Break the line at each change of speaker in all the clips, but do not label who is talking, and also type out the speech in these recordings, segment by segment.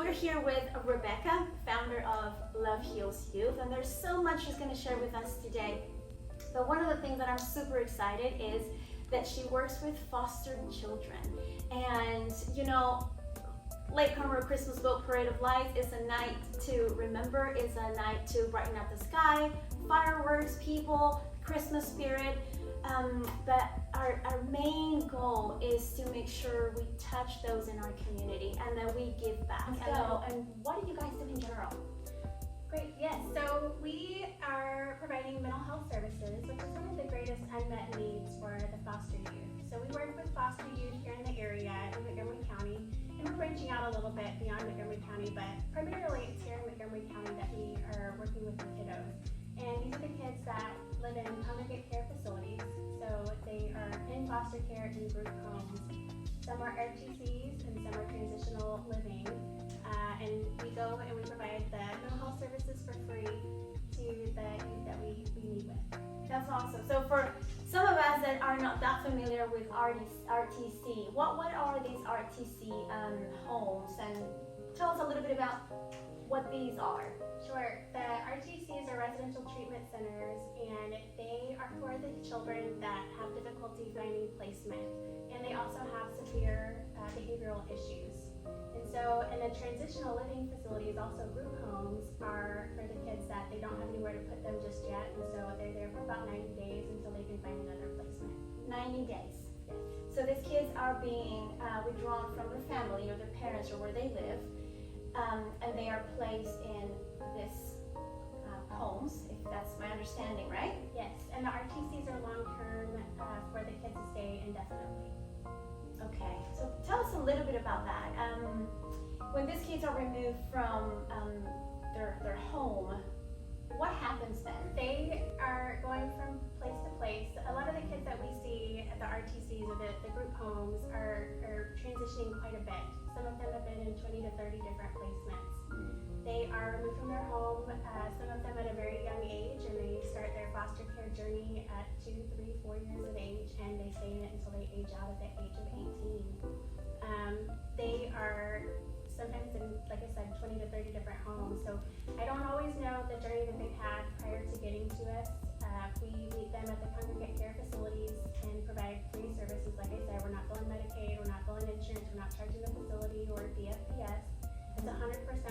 we're here with Rebecca, founder of Love Heals Youth, and there's so much she's going to share with us today. But one of the things that I'm super excited is that she works with foster children. And you know, Lake Conroe Christmas Boat Parade of Lights is a night to remember, it's a night to brighten up the sky, fireworks, people, Christmas spirit. But our main goal is to make sure we touch those in our community and that we give back. And what do you guys do in general?
Great, yes. So we are providing mental health services, which is one of the greatest unmet needs for the foster youth. So we work with foster youth here in the area in Montgomery County, and we're branching out a little bit beyond Montgomery County, but primarily it's here in Montgomery County that we are working with the kiddos. And these are the kids that live in congregate care facilities. So they are in foster care in group homes. Some are RTCs and some are transitional living. And we go and we provide the mental health services for free to the youth that we meet with.
That's awesome. So for some of us that are not that familiar with RTC, what are these RTC homes? And tell us a little bit about what these are.
Sure. The RTCs are residential treatment centers, and they are for the children that have difficulty finding placement, and they also have severe behavioral issues. And so, and the transitional living facilities, also group homes, are for the kids that they don't have anywhere to put them just yet, and so they're there for about 90 days until they can find another placement.
90 days.
Yes.
So these kids are being withdrawn from their family or their parents or where they live, and they are placed in this homes, if that's my understanding, right?
Yes, and the RTCs are long-term for the kids to stay indefinitely.
Okay, so tell us a little bit about that. When these kids are removed from their home, what happens then?
They are going from place to place. A lot of the kids that we see at the RTCs or the group homes are transitioning quite a bit. Some of them have been in 20 to 30 different placements. They are removed from their home, some of them at a very young age, and they start their foster care journey at 2, 3, 4 years of age, and they stay in it until they age out at the age of 18. They are sometimes in, like I said, 20 to 30 different homes, so I don't always know the journey that they've had prior to getting to us. We meet them at the congregate care facilities and provide free services. Like I said, we're not billing Medicaid, we're not billing insurance, we're not charging the facility or DFPS. It's 100%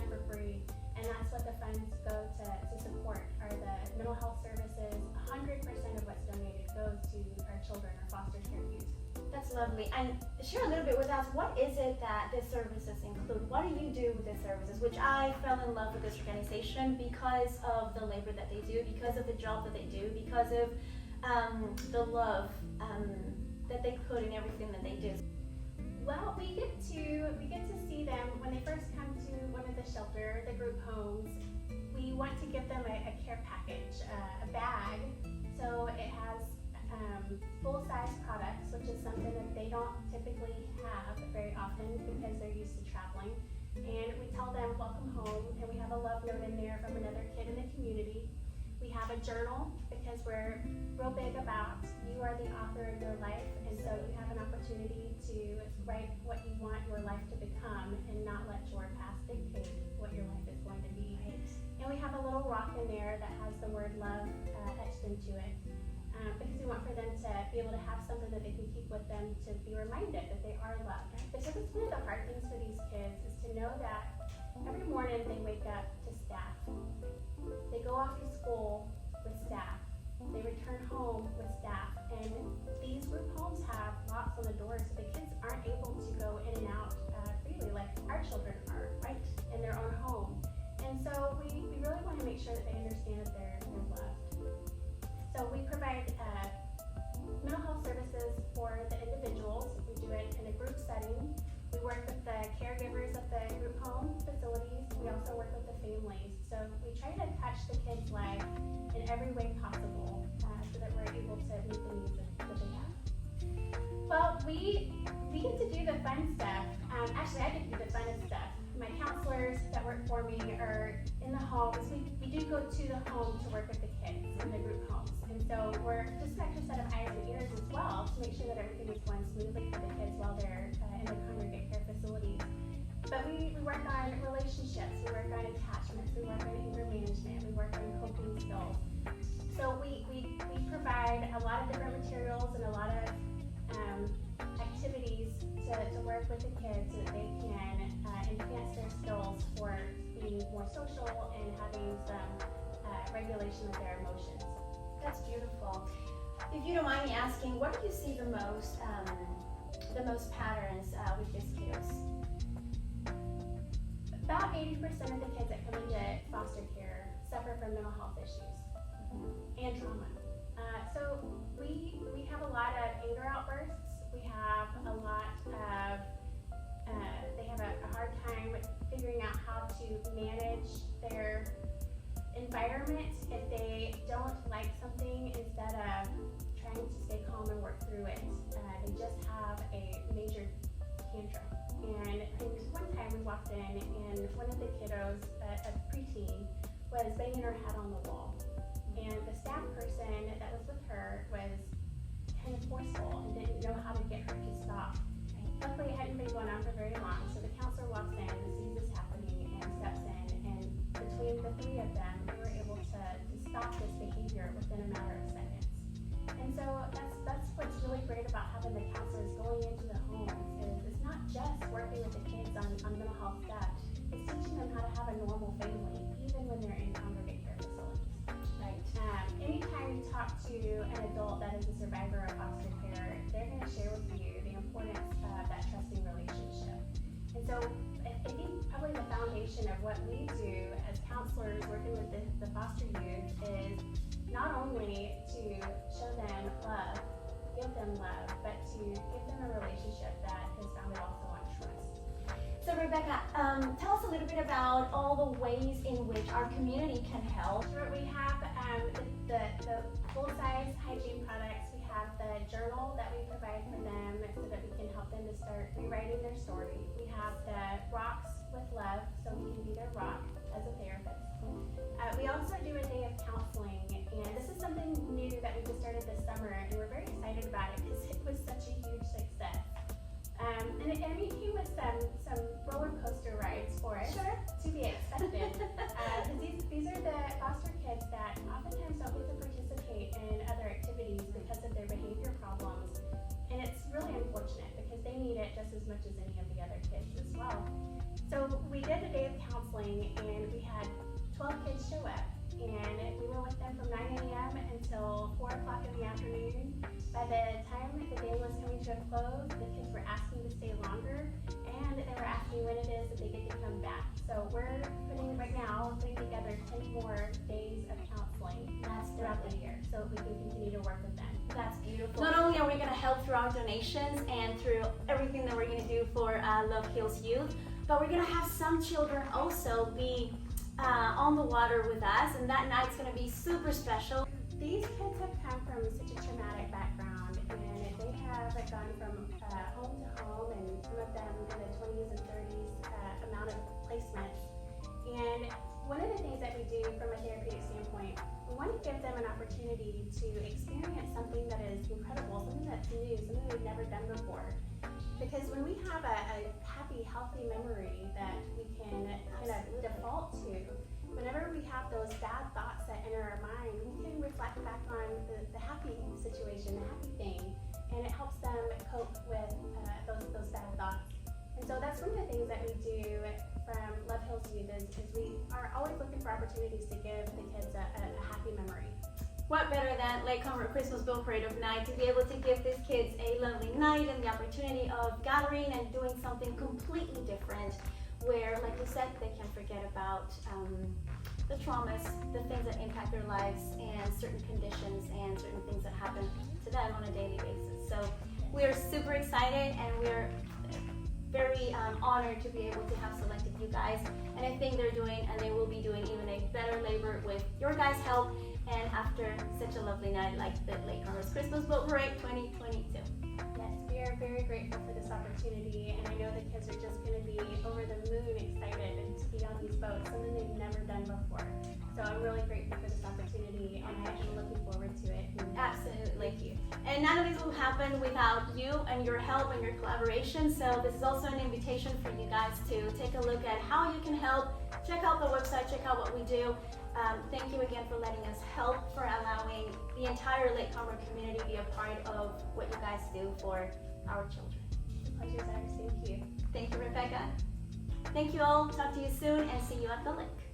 for free, and that's what the funds go to support, are the mental health services. 100% of what's donated goes to our children, our foster care youth.
That's lovely. And share a little bit with us, what is it that the services include? What do you do with the services? Which I fell in love with this organization because of the labor that they do, because of the job that they do, because of the love that they put in everything that they do.
Well, we get to see them when they first come to one of the shelter, the group homes. We want to give them a care package, a bag. So it has full-size products, which is something that they don't typically have very often because they're used to traveling. And we tell them, welcome home, and we have a love note in there from another kid in the community. We have a journal because we're real big about you are the author of your life, and so you have an opportunity to write what you want your life to become and not let your past dictate what your life is going to be. And we have a little rock in there that has the word love etched into it because we want for them to be able to have something that they can keep with them to be reminded that they are loved. Because it's one of the hard things for these kids is to know that every morning they wake up to staff. They go off to school with staff. They return home with staff. And these group homes have locks on the doors, so the kids aren't able to go in and out freely like our children are, right, in their own home. And so we really want to make sure that they understand that they're loved. So we provide mental health services for the individuals. We do it in a group setting. We work with the caregivers of the group home facilities. We also work with the families. So we try to touch the kids' life in every way possible so that we're able to meet the needs that they have. Well, we get to do the fun stuff. Actually, I get to do the funnest stuff. My counselors that work for me are in the homes. We do go to the home to work with the kids in the group homes. And so we're just an extra set of eyes and ears as well to make sure that everything is going smoothly for the kids while they're in the congregate care facilities. But we work on relationships, we work on attachments, we work on anger management, we work on coping skills. So we provide a lot of different materials and a lot of activities to work with the kids so that they can enhance their skills for being more social and having some regulation of their emotions.
That's beautiful. If you don't mind me asking, what do you see the most patterns with these kids?
About 80% of the kids that come into foster care suffer from mental health issues and trauma. So we have a lot of anger outbursts. We have a lot of, they have a hard time figuring out how to manage their environment if they don't like something. Instead of trying to stay calm and work through it, they just have a major tantrum. And one time we walked in and one of the kiddos, a preteen, was banging her head on the wall. And the staff person that was with her was kind of forceful and didn't know how to get her to stop. Luckily, it hadn't been going on for very long, so the counselor walks in and sees this happening and steps in, and between the three of them, we were able to stop this behavior within a matter of seconds. And so that's what's really great about having the counselors going into the homes, is it's not just working with the kids on mental health stuff, it's teaching them how to have a normal family, even when they're in congregate care facilities. Right. Anytime you talk to an adult that is a survivor of foster care, they're going to share with you the importance of that trusting relationship. And so I think probably the foundation of what we do as counselors working with the foster youth is not only to show them love, give them love, but to give them a relationship that is founded also on trust.
So Rebecca, tell us a little bit about all the ways in which our community can help.
Sure, we have the full-size hygiene products. We have the journal that we provide for them so that we can help them to start rewriting their story. We have the rocks with love, so we can be their rock as a therapist. We also do a day of counseling, and this is something new that we just started this summer, and we're very excited about it because it was such a huge success. And it came with some roller coaster rides for us,
Sure.
to be expected. Because these are the foster kids that oftentimes don't get to participate in other activities because of their behavior problems. And it's really unfortunate because they need it just as much as any of the other kids as well. So we did a day of counseling, and we had 12 kids show up, and we were with them from 9 a.m. until 4 o'clock in the afternoon. By the time the day was coming to a close, the kids were asking to stay longer, and they were asking when it is that they get to come back. So we're putting together 10 more days of counseling throughout the year so we can continue to work with them.
That's beautiful. Not only are we going to help through our donations and through everything that we're going to do for Love Heals Youth, but we're going to have some children also be on the water with us, and that night's going to be super special.
These kids have come from such a traumatic background, and they have gone from home to home, and some of them in the 20s and 30s amount of placements. And one of the things that we do from a therapeutic standpoint, we want to give them an opportunity to experience something that is incredible, something that's new, something they've never done before. Because when we have a happy, healthy memory that we can kind of default to, whenever we have those bad thoughts that enter our mind, we can reflect back on the happy situation, the happy thing, and it helps them cope with those bad thoughts. And so that's one of the things that we do from Love Heals Youth is we are always looking for opportunities to give the kids a happy memory.
What better than Lake Conroe Christmas Boat Parade of Night to be able to give these kids a lovely night and the opportunity of gathering and doing something completely different where, like you said, they can forget about the traumas, the things that impact their lives, and certain conditions and certain things that happen to them on a daily basis. So we are super excited, and we're very honored to be able to have selected you guys, and I think they're doing, and they will be doing, even a better labor with your guys' help, and after such a lovely night like the Lake Conroe's Christmas Boat Parade 2022.
Yes, we are very grateful for this opportunity, and I know the kids are just going to be over the moon excited to be on these boats, something they've never done before. So I'm really grateful for this opportunity, and I'm looking forward to it. And
Absolutely.
Thank you.
And none of this will happen without you and your help and your collaboration. So this is also an invitation for you guys to take a look at how you can help. Check out the website, check out what we do. Thank you again for letting us help, for allowing the entire Lake Conroe community to be a part of what you guys do for our children.
The pleasure is ours. Thank you.
Thank you, Rebecca. Thank you all. Talk to you soon and see you at the lake.